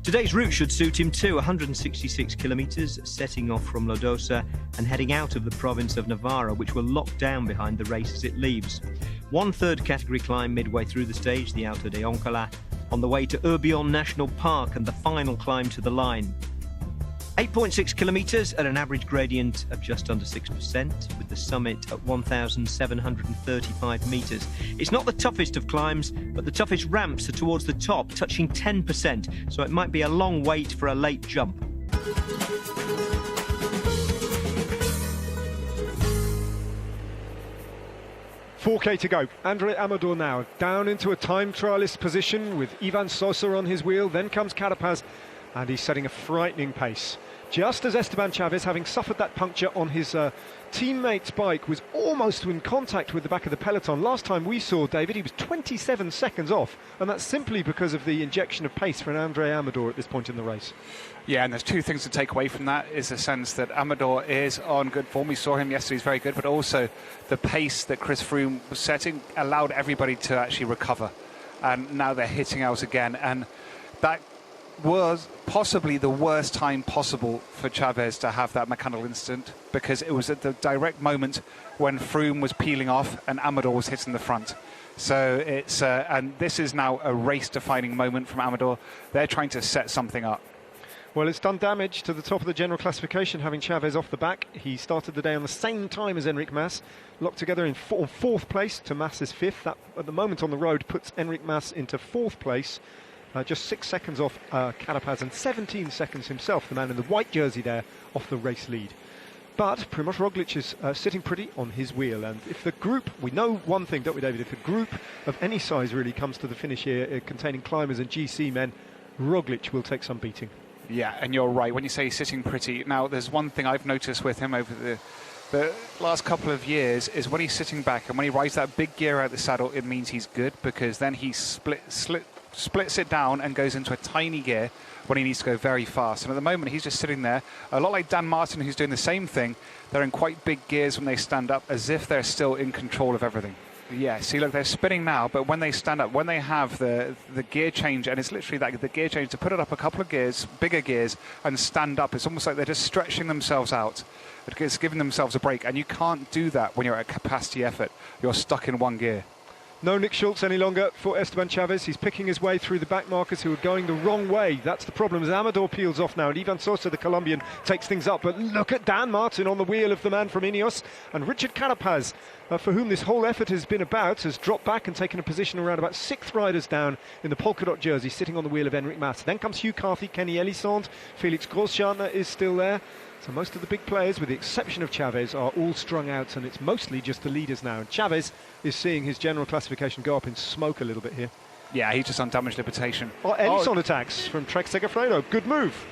Today's route should suit him too, 166 kilometres, setting off from Lodosa and heading out of the province of Navarra, which will lock down behind the race as it leaves. One third category climb midway through the stage, the Alto de Oncola, on the way to Urbion National Park, and the final climb to the line. 8.6 kilometres at an average gradient of just under 6%, with the summit at 1,735 metres. It's not the toughest of climbs, but the toughest ramps are towards the top, touching 10%, so it might be a long wait for a late jump. $4K to go. Andre Amador now down into a time trialist position with Ivan Sosa on his wheel. Then comes Carapaz, and he's setting a frightening pace. Just as Esteban Chaves, having suffered that puncture on his teammate's bike, was almost in contact with the back of the peloton. Last time we saw David, he was 27 seconds off, and that's simply because of the injection of pace for Andre Amador at this point in the race. Yeah, and there's two things to take away from that, is the sense that Amador is on good form. We saw him yesterday, he's very good, but also the pace that Chris Froome was setting allowed everybody to actually recover. And now they're hitting out again, and that was possibly the worst time possible for Chaves to have that mechanical incident, because it was at the direct moment when Froome was peeling off and Amador was hitting the front. So it's and this is now a race-defining moment from Amador. They're trying to set something up. Well, it's done damage to the top of the general classification, having Chaves off the back. He started the day on the same time as Enric Mas, locked together in fourth place to Mas's fifth. That, at the moment on the road, puts Enric Mas into fourth place. Just 6 seconds off Carapaz, and 17 seconds himself, the man in the white jersey there, off the race lead. But Primož Roglic is sitting pretty on his wheel, and if the group, we know one thing, don't we, David? If a group of any size really comes to the finish here, containing climbers and GC men, Roglic will take some beating. Yeah, and you're right when you say he's sitting pretty. Now, there's one thing I've noticed with him over the last couple of years, is when he's sitting back and when he rides that big gear out the saddle, it means he's good, because then he splits it down and goes into a tiny gear when he needs to go very fast. And at the moment, he's just sitting there, a lot like Dan Martin, who's doing the same thing. They're in quite big gears when they stand up, as if they're still in control of everything. Yeah, see, look, they're spinning now, but when they stand up, when they have the gear change, and it's literally like the gear change to put it up a couple of gears, bigger gears, and stand up, it's almost like they're just stretching themselves out. It's giving themselves a break, and you can't do that when you're at a capacity effort. You're stuck in one gear. No Nick Schultz any longer for Esteban Chaves. He's picking his way through the back markers who are going the wrong way. That's the problem, as Amador peels off now, and Ivan Sosa, the Colombian, takes things up. But look at Dan Martin on the wheel of the man from Ineos, and Richard Carapaz, for whom this whole effort has been about, has dropped back and taken a position around about sixth riders down in the polka dot jersey, sitting on the wheel of Enric Mas. Then comes Hugh Carthy, Kenny Elissonde, Felix Großschartner is still there. So most of the big players, with the exception of Chaves, are all strung out, and it's mostly just the leaders now. And Chaves is seeing his general classification go up in smoke a little bit here. Yeah, he's just on damage limitation. Elissonde attacks from Trek Segafredo. Good move.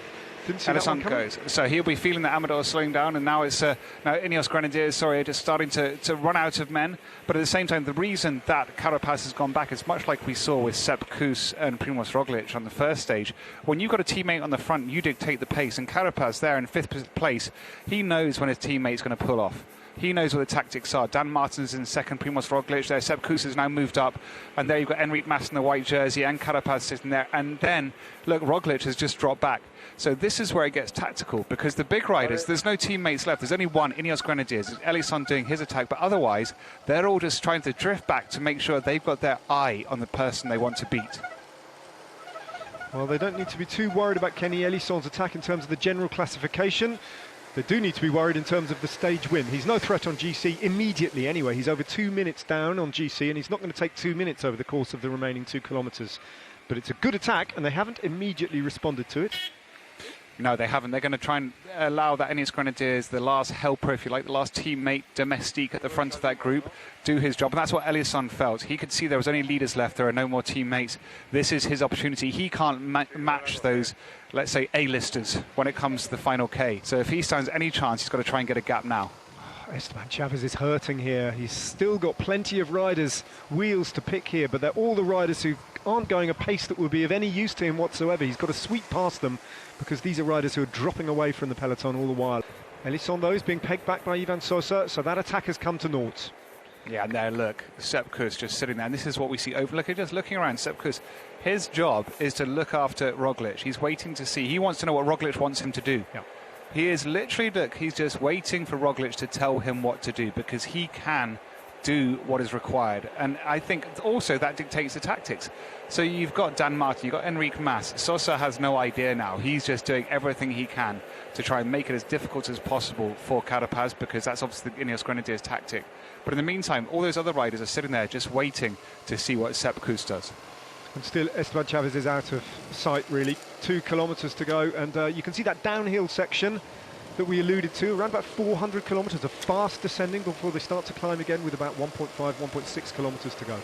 Didn't see that one coming. Goes. So he'll be feeling that Amador is slowing down, and now it's now Ineos Grenadiers, are just starting to run out of men. But at the same time, the reason that Carapaz has gone back is much like we saw with Sepp Kuss and Primož Roglic on the first stage. When you've got a teammate on the front, you dictate the pace, and Carapaz there in fifth place, he knows when his teammate's going to pull off. He knows what the tactics are. Dan Martin's in second, Primož Roglic there, Sepp Kuss has now moved up, and there you've got Enric Mas in the white jersey and Carapaz sitting there, and then, look, Roglic has just dropped back. So this is where it gets tactical, because the big riders, there's no teammates left. There's only one, Ineos Grenadiers. It's Elissonde doing his attack, but otherwise, they're all just trying to drift back to make sure they've got their eye on the person they want to beat. Well, they don't need to be too worried about Kenny Elissonde's attack in terms of the general classification. They do need to be worried in terms of the stage win. He's no threat on GC immediately anyway. He's over 2 minutes down on GC, and he's not going to take 2 minutes over the course of the remaining 2 kilometres. But it's a good attack, and they haven't immediately responded to it. No, they haven't. They're going to try and allow that Ineos Grenadiers, the last helper, if you like, the last teammate, domestique at the front of that group, do his job. And that's what Elissonde felt. He could see there was only leaders left. There are no more teammates. This is his opportunity. He can't match those, let's say, A-listers when it comes to the final K. So if he stands any chance, he's got to try and get a gap now. Esteban Chaves is hurting here. He's still got plenty of riders' wheels to pick here, but they're all the riders who aren't going a pace that would be of any use to him whatsoever. He's got to sweep past them, because these are riders who are dropping away from the peloton all the while. Elissonde, though, is being pegged back by Ivan Sosa, so that attack has come to naught. Yeah, and there, look, Sepp Kuss just sitting there, and this is what we see over. Look, just looking around, Sepp Kuss, His job is to look after Roglic. He's waiting to see. He wants to know what Roglic wants him to do. Yeah. He is literally, look, he's just waiting for Roglic to tell him what to do, because he can do what is required. And I think also that dictates the tactics. So you've got Dan Martin, you've got Enric Mas. Sosa has no idea now. He's just doing everything he can to try and make it as difficult as possible for Carapaz, because that's obviously the Ineos Grenadiers tactic. But in the meantime, all those other riders are sitting there just waiting to see what Sepp Kuss does. And still Esteban Chaves is out of sight, really. 2 kilometres to go, and you can see that downhill section that we alluded to, around about 400 kilometres of fast descending before they start to climb again, with about 1.5, 1.6 kilometres to go.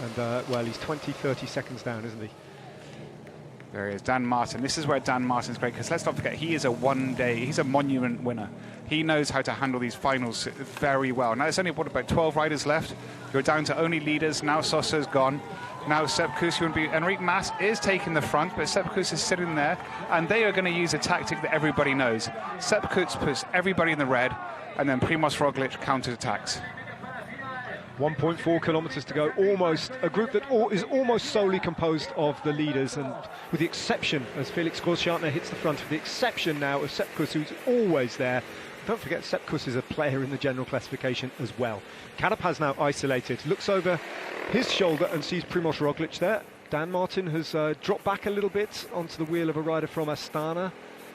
And, well, he's 20, 30 seconds down, isn't he? There he is, Dan Martin. This is where Dan Martin's great, because let's not forget, he's a monument winner. He knows how to handle these finals very well. Now, there's only, about 12 riders left. You're down to only leaders. Now Sosa's gone. Now Sepp Kuss, Enric Mas is taking the front, but Sepp Kuss is sitting there, and they are going to use a tactic that everybody knows. Sepp Kuss puts everybody in the red, and then Primož Roglic counterattacks. 1.4 kilometres to go, almost a group that is almost solely composed of the leaders, and with the exception, as Felix Großschartner hits the front, with the exception now of Sepp Kuss, who's always there. Don't forget, Sepp Kuss is a player in the general classification as well. Carapaz now isolated, looks over his shoulder and sees Primož Roglic there. Dan Martin has dropped back a little bit onto the wheel of a rider from Astana.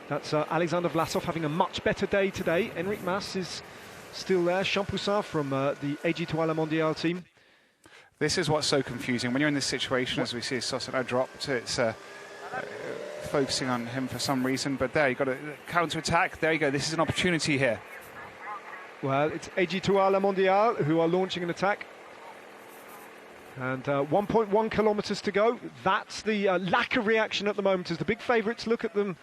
That's Alexander Vlasov having a much better day today. Enric Mas is still there. Champoussin from the AG2 La Mondiale team. This is what's so confusing. When you're in this situation, as we see Sosa now dropped, it's focusing on him for some reason. But there, you've got a counter-attack. There you go. This is an opportunity here. Well, it's AG2 La Mondiale who are launching an attack. And 1.1 kilometres to go. That's the lack of reaction at the moment as the big favourites look at them.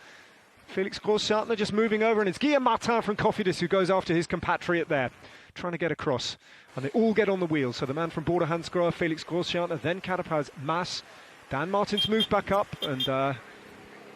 Felix Großschartner just moving over, and it's Guillaume Martin from Cofidis who goes after his compatriot there, trying to get across. And they all get on the wheel. So the man from Border Hansgrohe, Felix Großschartner, then Carapaz, Mas. Dan Martin's moved back up, and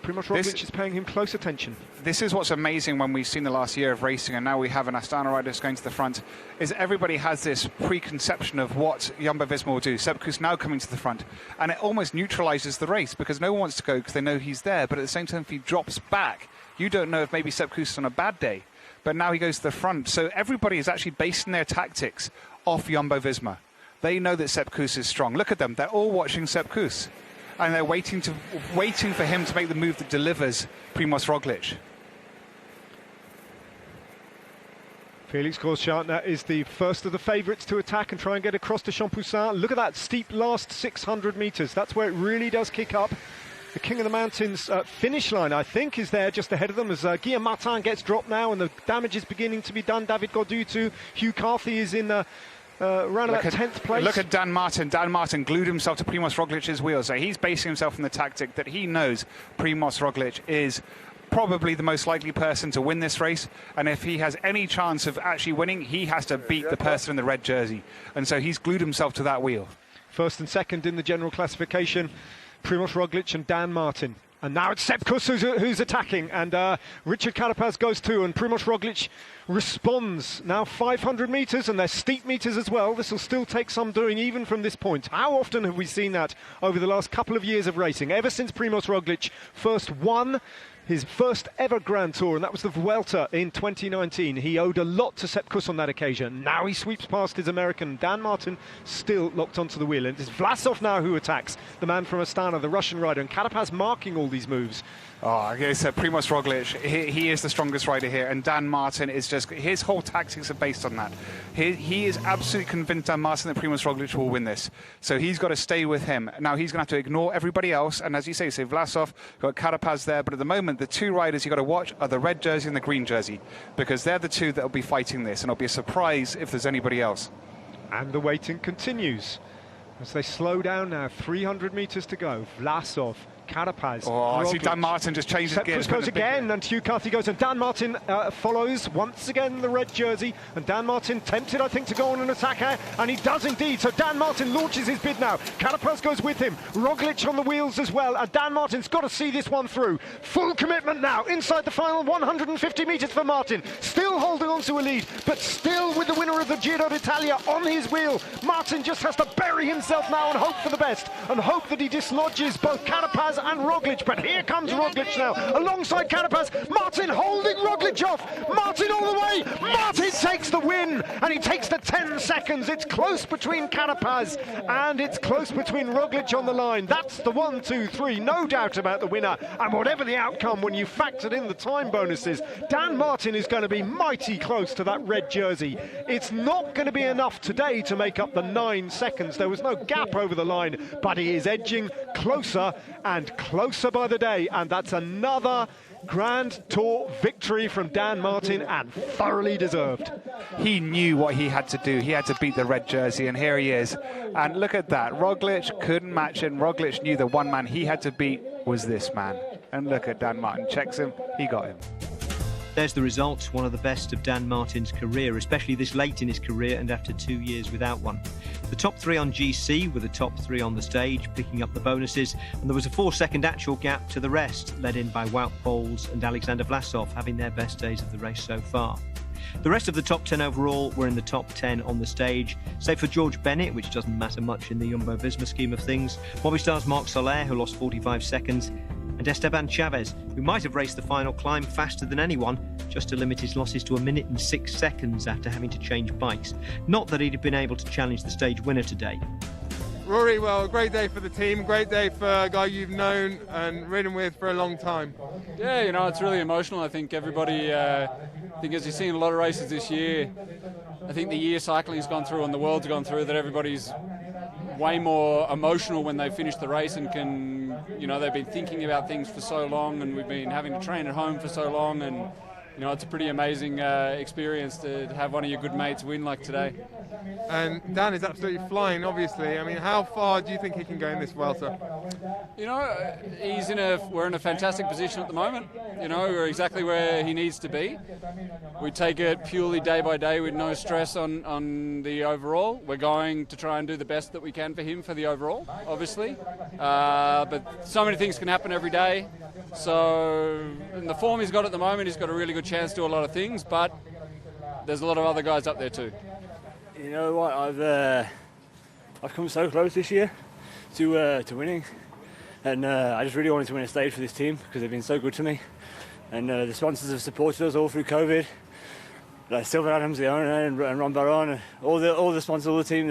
Primož Roglic is paying him close attention. This is what's amazing when we've seen the last year of racing, and now we have an Astana rider going to the front, is everybody has this preconception of what Jumbo-Visma will do. Sepp Kuss now coming to the front, and it almost neutralises the race, because no one wants to go because they know he's there, but at the same time, if he drops back, you don't know if maybe Sepp Kuss is on a bad day, but now he goes to the front. So everybody is actually basing their tactics off Jumbo-Visma. They know that Sepp Kuss is strong. Look at them, they're all watching Sepp Kuss. And they're waiting for him to make the move that delivers Primož Roglic. Felix Großschartner is the first of the favourites to attack and try and get across to Champoussin. Look at that steep last 600 metres. That's where it really does kick up. The King of the Mountains finish line, I think, is there just ahead of them as Guillaume Martin gets dropped now and the damage is beginning to be done. David Gaudu too. Hugh Carthy is in around about 10th place. Look at Dan Martin. Dan Martin glued himself to Primož Roglic's wheels. So he's basing himself on the tactic that he knows Primož Roglic is probably the most likely person to win this race, and if he has any chance of actually winning, he has to beat the person in the red jersey, and so he's glued himself to that wheel. First and second in the general classification, Primož Roglic and Dan Martin. And now it's Sepp Kuss who's attacking, and Richard Carapaz goes too, and Primož Roglic responds. Now 500 metres, and they're steep metres as well. This will still take some doing even from this point. How often have we seen that over the last couple of years of racing? Ever since Primož Roglic first won his first ever Grand Tour, and that was the Vuelta in 2019. He owed a lot to Sepp Kuss on that occasion. Now he sweeps past his American. Dan Martin still locked onto the wheel, and it's Vlasov now who attacks, the man from Astana, the Russian rider, and Carapaz marking all these moves. Oh, it's Primož Roglic. He is the strongest rider here, and Dan Martin is just, his whole tactics are based on that. He is absolutely convinced, Dan Martin, that Primož Roglic will win this. So he's got to stay with him. Now he's going to have to ignore everybody else, and as you say Vlasov, got Carapaz there, but at the moment the two riders you've got to watch are the red jersey and the green jersey, because they're the two that will be fighting this, and it'll be a surprise if there's anybody else. And the waiting continues as they slow down now. 300 metres to go. Vlasov, Carapaz. Oh, I see Roglic. Dan Martin just changed his gears. Sepp Kuss goes again, and Hugh Carthy goes, and Dan Martin follows once again the red jersey, and Dan Martin tempted, I think, to go on an attack here, and he does indeed. So Dan Martin launches his bid now. Carapaz goes with him. Roglic on the wheels as well, and Dan Martin's got to see this one through. Full commitment now inside the final 150 metres for Martin. Still holding on to a lead, but still with the winner of the Giro d'Italia on his wheel. Martin just has to bury himself now and hope for the best, and hope that he dislodges both Carapaz and Roglic. But here comes Roglic now, alongside Carapaz. Martin holding Roglic off. Martin all the way. Martin takes the win, and he takes the 10 seconds. It's close between Carapaz and it's close between Roglic on the line. That's the 1, 2, 3, no doubt about the winner. And whatever the outcome, when you factored in the time bonuses, Dan Martin is going to be mighty close to that red jersey. It's not going to be enough today to make up the 9 seconds. There was no gap over the line, but he is edging closer and closer by the day, and that's another Grand Tour victory from Dan Martin, and thoroughly deserved. He knew what he had to do. He had to beat the red jersey, and here he is. And look at that. Roglic couldn't match him. Roglic knew the one man he had to beat was this man. And look at Dan Martin. Checks him. He got him. There's the result, one of the best of Dan Martin's career, especially this late in his career and after 2 years without one. The top 3 on GC were the top 3 on the stage, picking up the bonuses, and there was a 4-second actual gap to the rest, led in by Wout Poels and Alexander Vlasov, having their best days of the race so far. The rest of the top 10 overall were in the top 10 on the stage, save for George Bennett, which doesn't matter much in the Jumbo-Visma scheme of things, Movistar's Marc Soler, who lost 45 seconds, and Esteban Chaves, who might have raced the final climb faster than anyone, just to limit his losses to 1 minute and 6 seconds after having to change bikes. Not that he'd have been able to challenge the stage winner today. Rory, well, great day for the team, great day for a guy you've known and ridden with for a long time. Yeah, you know, it's really emotional. I think everybody, as you've seen a lot of races this year, I think the year cycling's gone through and the world's gone through, that everybody's way more emotional when they finish the race and can, you know, they've been thinking about things for so long, and we've been having to train at home for so long, and, you know, it's a pretty amazing experience to have one of your good mates win like today. And Dan is absolutely flying, obviously. I mean, how far do you think he can go in this Vuelta? You know, we're in a fantastic position at the moment. You know, we're exactly where he needs to be. We take it purely day by day with no stress on the overall. We're going to try and do the best that we can for him for the overall, obviously. But so many things can happen every day. So in the form he's got at the moment, he's got a really good chance to do a lot of things, but there's a lot of other guys up there too. You know what, I've come so close this year to winning, and I just really wanted to win a stage for this team because they've been so good to me, and the sponsors have supported us all through COVID, like Silver Adams, the owner, and Ron Baron, and all the sponsors, all the team.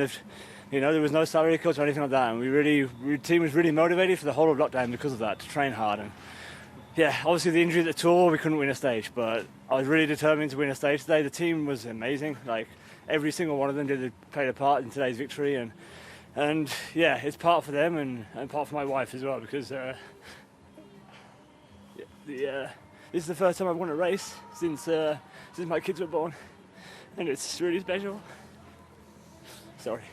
You know, there was no salary cuts or anything like that, and the team was really motivated for the whole of lockdown because of that, to train hard. And yeah, obviously the injury at the tour, we couldn't win a stage, but I was really determined to win a stage today. The team was amazing. Like, every single one of them played a part in today's victory, and yeah, it's part for them and part for my wife as well, because this is the first time I've won a race since my kids were born, and it's really special. Sorry.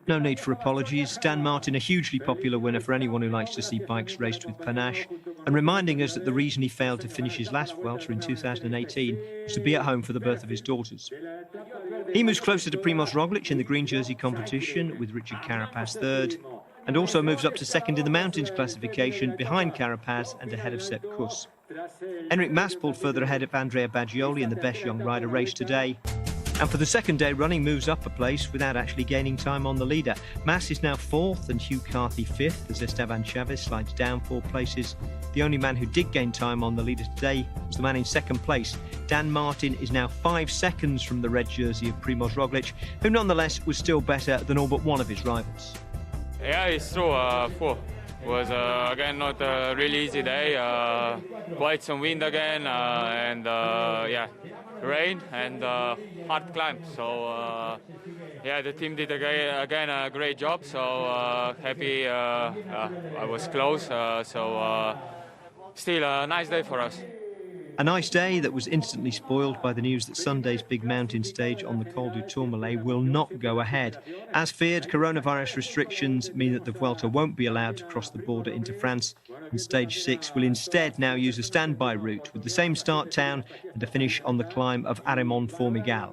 No need for apologies. Dan Martin, a hugely popular winner for anyone who likes to see bikes raced with panache, and reminding us that the reason he failed to finish his last Vuelta in 2018 was to be at home for the birth of his daughters. He moves closer to Primoz Roglic in the green jersey competition, with Richard Carapaz third, and also moves up to second in the mountains classification, behind Carapaz and ahead of Sepp Kuss. Enric Mas pulled further ahead of Andrea Baggioli in the best young rider race today, and for the second day running moves up a place without actually gaining time on the leader. Mas is now fourth and Hugh Carthy fifth as Esteban Chaves slides down 4 places. The only man who did gain time on the leader today was the man in second place. Dan Martin is now 5 seconds from the red jersey of Primoz Roglic, who nonetheless was still better than all but one of his rivals. Yeah, it's true. It was again not a really easy day. Quite some wind again, and yeah, rain and hard climb. So yeah, the team did again a great job. So happy. I was close. So still a nice day for us. A nice day that was instantly spoiled by the news that Sunday's big mountain stage on the Col du Tourmalet will not go ahead. As feared, coronavirus restrictions mean that the Vuelta won't be allowed to cross the border into France, and Stage 6 will instead now use a standby route with the same start town and a finish on the climb of Arimont-Formigal.